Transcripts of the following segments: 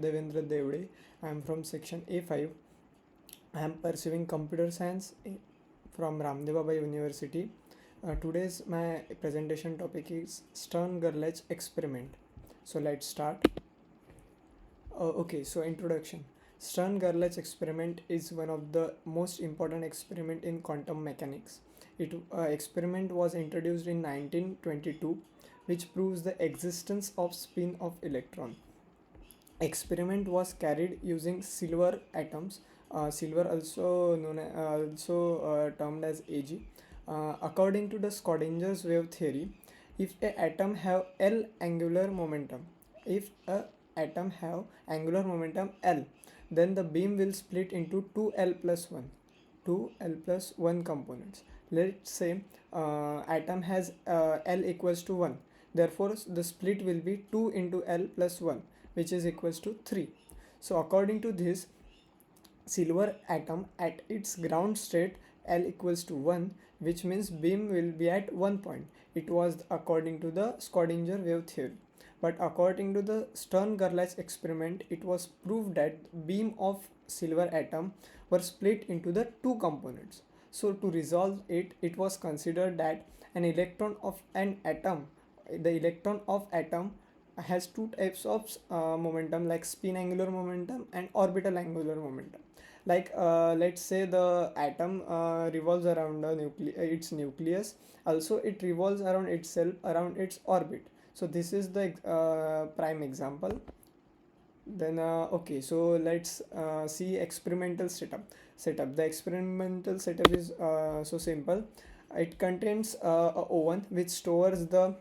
Devendra Devde. I am from section A5. I am pursuing computer science from Ramdev Baba University. Today's my presentation topic is Stern-Gerlach experiment. So let's start. So introduction. Stern-Gerlach experiment is one of the most important experiment in quantum mechanics. It experiment was introduced in 1922, which proves the existence of spin of electron. Experiment was carried using silver atoms, silver also termed as Ag. According to the Schrödinger's wave theory, if a atom have L angular momentum, if a atom have angular momentum L, then the beam will split into 2 L plus 1 components. Let's say atom has L equals to 1, therefore the split will be 2 into L plus 1, which is equals to 3. So according to this, silver atom at its ground state L equals to 1, which means beam will be at 1 point. It was according to the Schrödinger wave theory. But according to the Stern-Gerlach experiment, it was proved that beam of silver atom were split into the two components. So to resolve it, it was considered that an electron of an atom, the electron of atom has two types of momentum, like spin angular momentum and orbital angular momentum. Like let's say the atom revolves around its nucleus, also it revolves around itself around its orbit. So this is the prime example. Then so let's see experimental setup. The experimental setup is so simple. It contains a oven which stores the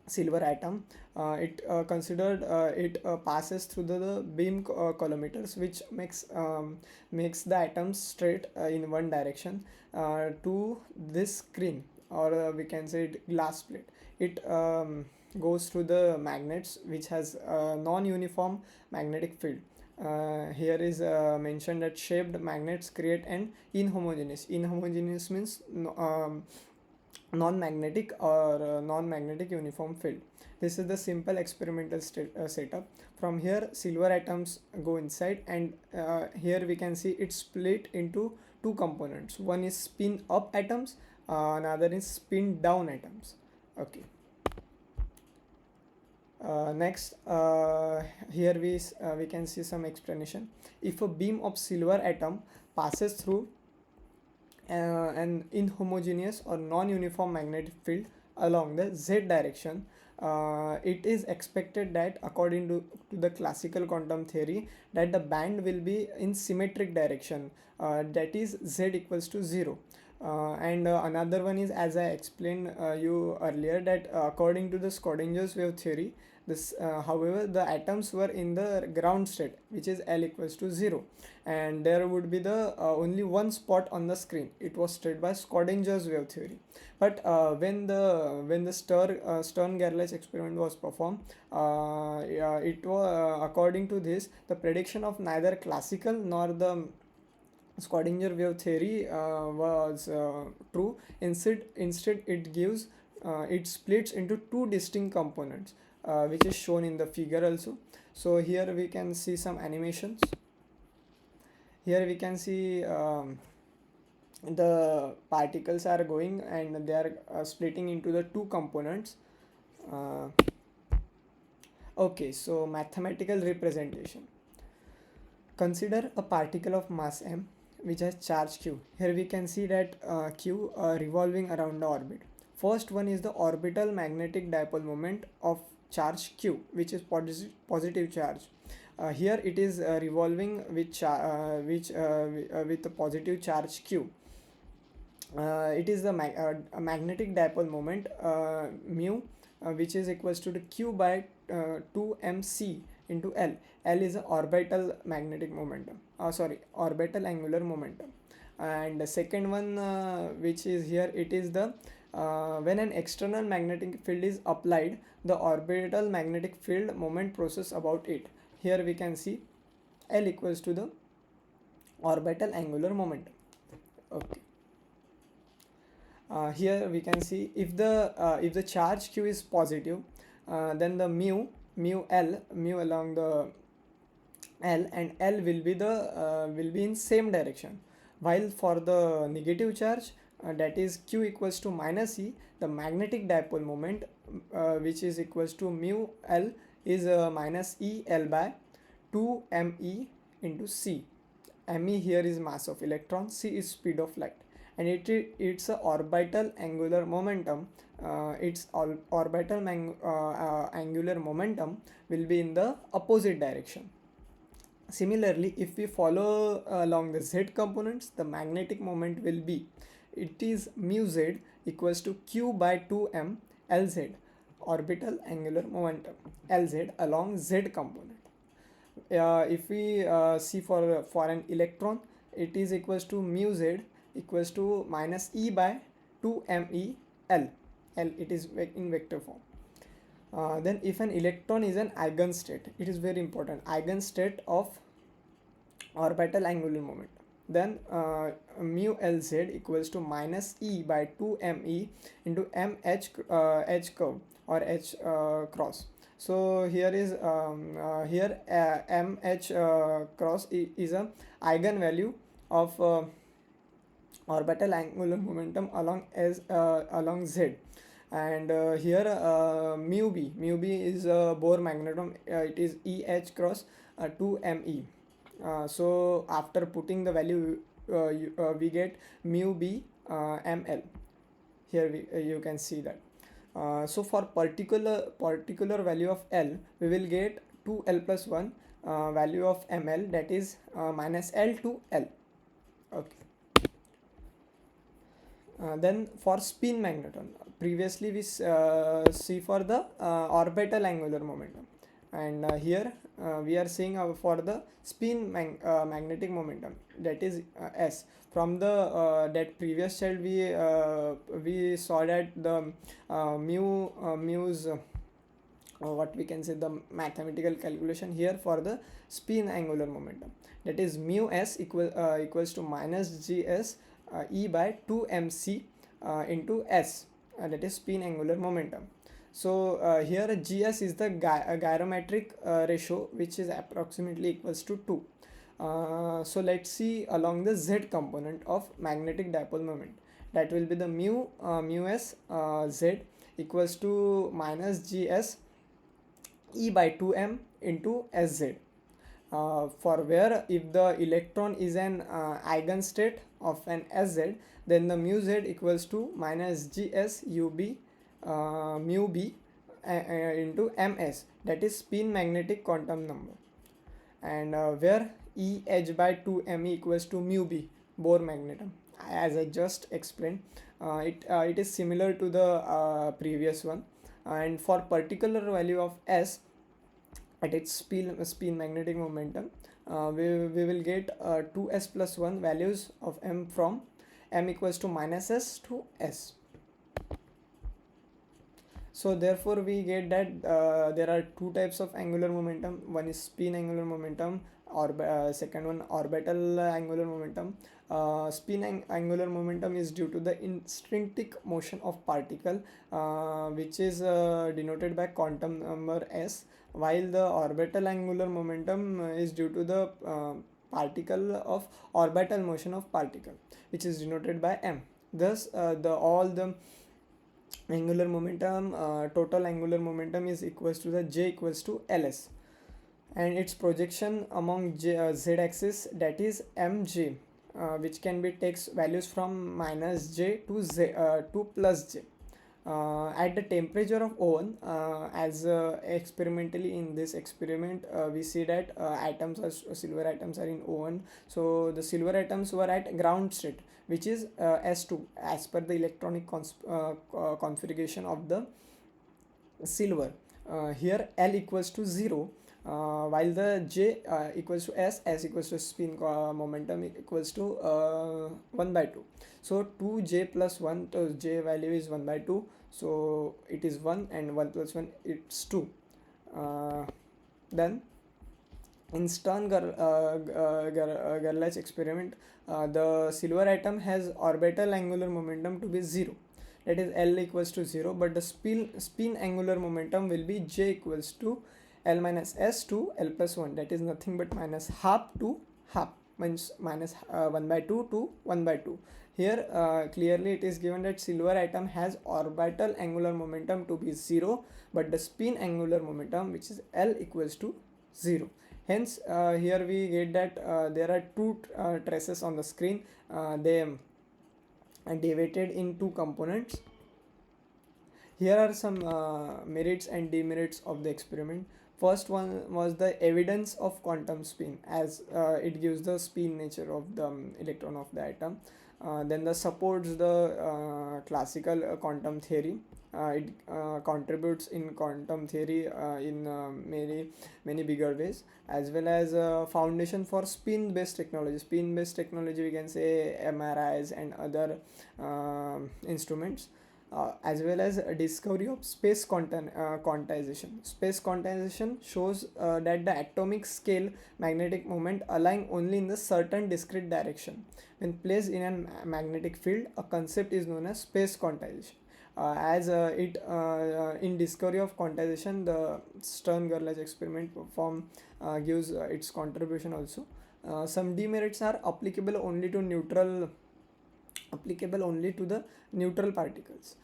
silver atom. It passes through the beam collimators, which makes the atoms straight in one direction to this screen, or we can say it glass plate. It goes through the magnets, which has a non-uniform magnetic field. Here is mentioned that shaped magnets create an inhomogeneous means non-magnetic or non-magnetic uniform field. This is the simple experimental setup. From here silver atoms go inside, and here we can see it's split into two components. One is spin up atoms, another is spin down atoms. Okay. Next, here we can see some explanation. If a beam of silver atom passes through an inhomogeneous or non-uniform magnetic field along the z direction, it is expected that, according to the classical quantum theory, that the band will be in symmetric direction, that is z equals to 0. And another one is, as I explained you earlier, that according to the Schrödinger's wave theory, however, the atoms were in the ground state, which is L equals to 0, and there would be the only one spot on the screen. It was stated by Schrödinger's wave theory. But when the Stern-Gerlach experiment was performed, it was according to this, the prediction of neither classical nor the Schrödinger wave theory was true. Instead, it splits into two distinct components, which is shown in the figure also. So here we can see some animations. Here we can see the particles are going and they are splitting into the two components. Okay, so mathematical representation. Consider a particle of mass m which has charge q. Here we can see that q revolving around the orbit. First one is the orbital magnetic dipole moment of charge q, which is positive charge. Here it is revolving with with the positive charge q. It is the magnetic dipole moment mu, which is equals to the q by 2mc into L. L is a orbital magnetic momentum. Orbital angular momentum. And the second one, which is here, it is the when an external magnetic field is applied, the orbital magnetic field moment process about it. Here we can see L equals to the orbital angular momentum. Okay. Here we can see if the charge q is positive, then the mu mu along the L, and L will be in same direction, while for the negative charge, that is Q equals to minus E, the magnetic dipole moment, which is equals to mu L, is minus E L by 2 me into C. Me here is mass of electron, C is speed of light, and it's a orbital angular momentum. Its orbital angular momentum will be in the opposite direction. Similarly, if we follow along the z components, the magnetic moment will be, it is mu z equals to q by 2m Lz, orbital angular momentum Lz along z component. If we see for an electron, it is equals to mu z equals to minus e by 2me L. It is in vector form. Then if an electron is an eigenstate, it is very important, eigenstate of orbital angular momentum, then mu Lz equals to minus e by 2me into h curve or h cross. So here is mh cross is a eigenvalue of orbital angular momentum along z, and here mu b is Bohr magneton, it is eh cross 2me. So after putting the value, we get mu b ml. Here you can see that. So for particular value of L, we will get 2L plus 1 value of ml, that is minus L to L. Okay. Then for spin magneton, previously we see for the orbital angular momentum, and here we are seeing for the spin magnetic momentum, that is S. From the that previous slide we saw that the mu's what we can say, the mathematical calculation here for the spin angular momentum, that is mu s equals to minus gs e by 2mc into s, that is spin angular momentum. So here gs is the gyrometric ratio, which is approximately equals to 2. So let's see along the z component of magnetic dipole moment, that will be the mu s z equals to minus gs e by 2m into sz, for where if the electron is an eigenstate of an sz, then the mu z equals to minus gs ub mu b into ms, that is spin magnetic quantum number, and where e h by 2 me equals to mu b, Bohr magneton, as I just explained. It is similar to the previous one, and for particular value of s at its spin magnetic momentum, we will get 2s plus 1 values of m from m equals to minus s to s. So therefore we get that there are two types of angular momentum. One is spin angular momentum, or second one orbital angular momentum. Spin angular momentum is due to the intrinsic motion of particle, which is denoted by quantum number s, while the orbital angular momentum is due to the particle of orbital motion of particle, which is denoted by m. Thus all the angular momentum, total angular momentum is equals to the j equals to ls, and its projection among z axis, that is mj, which can be takes values from minus j to z to plus j. At the temperature of oven, as experimentally in this experiment we see that silver atoms are in oven. So the silver atoms were at ground state, which is s2 as per the electronic configuration of the silver. Here L equals to 0, while the J equals to S equals to spin momentum equals to 1 by 2. So 2J plus 1, so J value is 1 by 2, so it is 1, and 1 plus 1 it's 2. Then in Gerlach experiment, the silver atom has orbital angular momentum to be 0, that is L equals to 0, but the spin angular momentum will be J equals to L minus S to L plus 1, that is nothing but minus half to half, means minus 1 by 2 to 1 by 2. Here clearly it is given that silver atom has orbital angular momentum to be 0, but the spin angular momentum, which is L, equals to 0. Hence here we get that there are two traces on the screen. They are divided in two components. Here are some merits and demerits of the experiment. First one was the evidence of quantum spin, as it gives the spin nature of the electron of the atom. Then the supports the classical quantum theory. It contributes in quantum theory in many bigger ways, as well as foundation for spin based technology. Spin based technology, we can say MRIs and other instruments, as well as a discovery of space quantization. Space quantization shows that the atomic scale magnetic moment align only in the certain discrete direction. When placed in a magnetic field, a concept is known as space quantization. As it in discovery of quantization, the Stern-Gerlach experiment form gives its contribution also. Some demerits are applicable only to the neutral particles.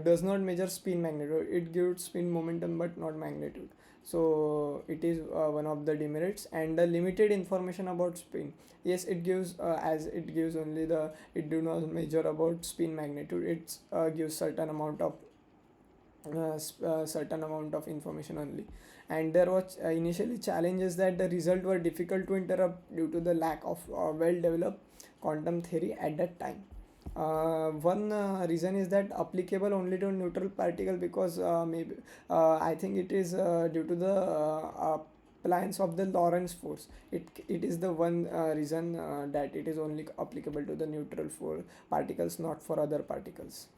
Does not measure spin magnitude. It gives spin momentum but not magnitude. So it is one of the demerits. And the limited information about spin. Yes, it gives as it gives only the, it do not measure about spin magnitude. It gives certain amount of information only. And there was initially challenges that the result were difficult to interrupt due to the lack of well developed quantum theory at that time. One reason is that applicable only to neutral particle, because maybe I think it is due to the appliance of the Lorentz force. It is the one reason that it is only applicable to the neutral for particles, not for other particles.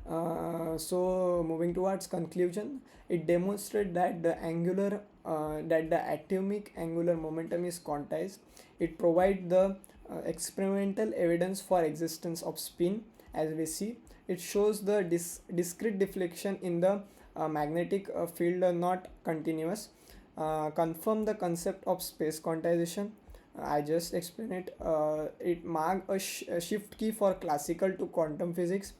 So moving towards conclusion, it demonstrates that the atomic angular momentum is quantized. It provides the experimental evidence for existence of spin, as we see. It shows the discrete deflection in the magnetic field are not continuous. Confirm the concept of space quantization. I just explained it. It marked a shift key for classical to quantum physics.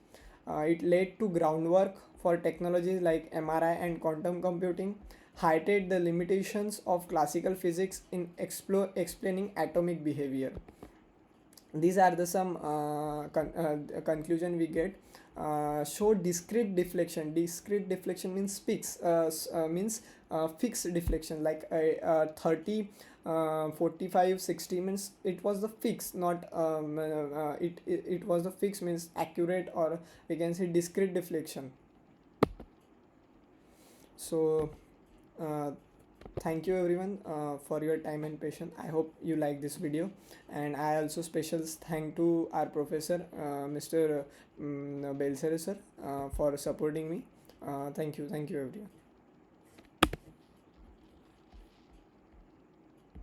It led to groundwork for technologies like MRI and quantum computing, highlighted the limitations of classical physics in explaining atomic behavior. These are the some conclusion we get. Show discrete deflection. Discrete deflection means fixed deflection, like 30 45 60 means it was the fix, not it was the fix means accurate, or we can say discrete deflection. So uh, thank you everyone for your time and patience. I hope you like this video, and I also special thank to our professor, Mr. Belsere sir, for supporting me. Thank you everyone.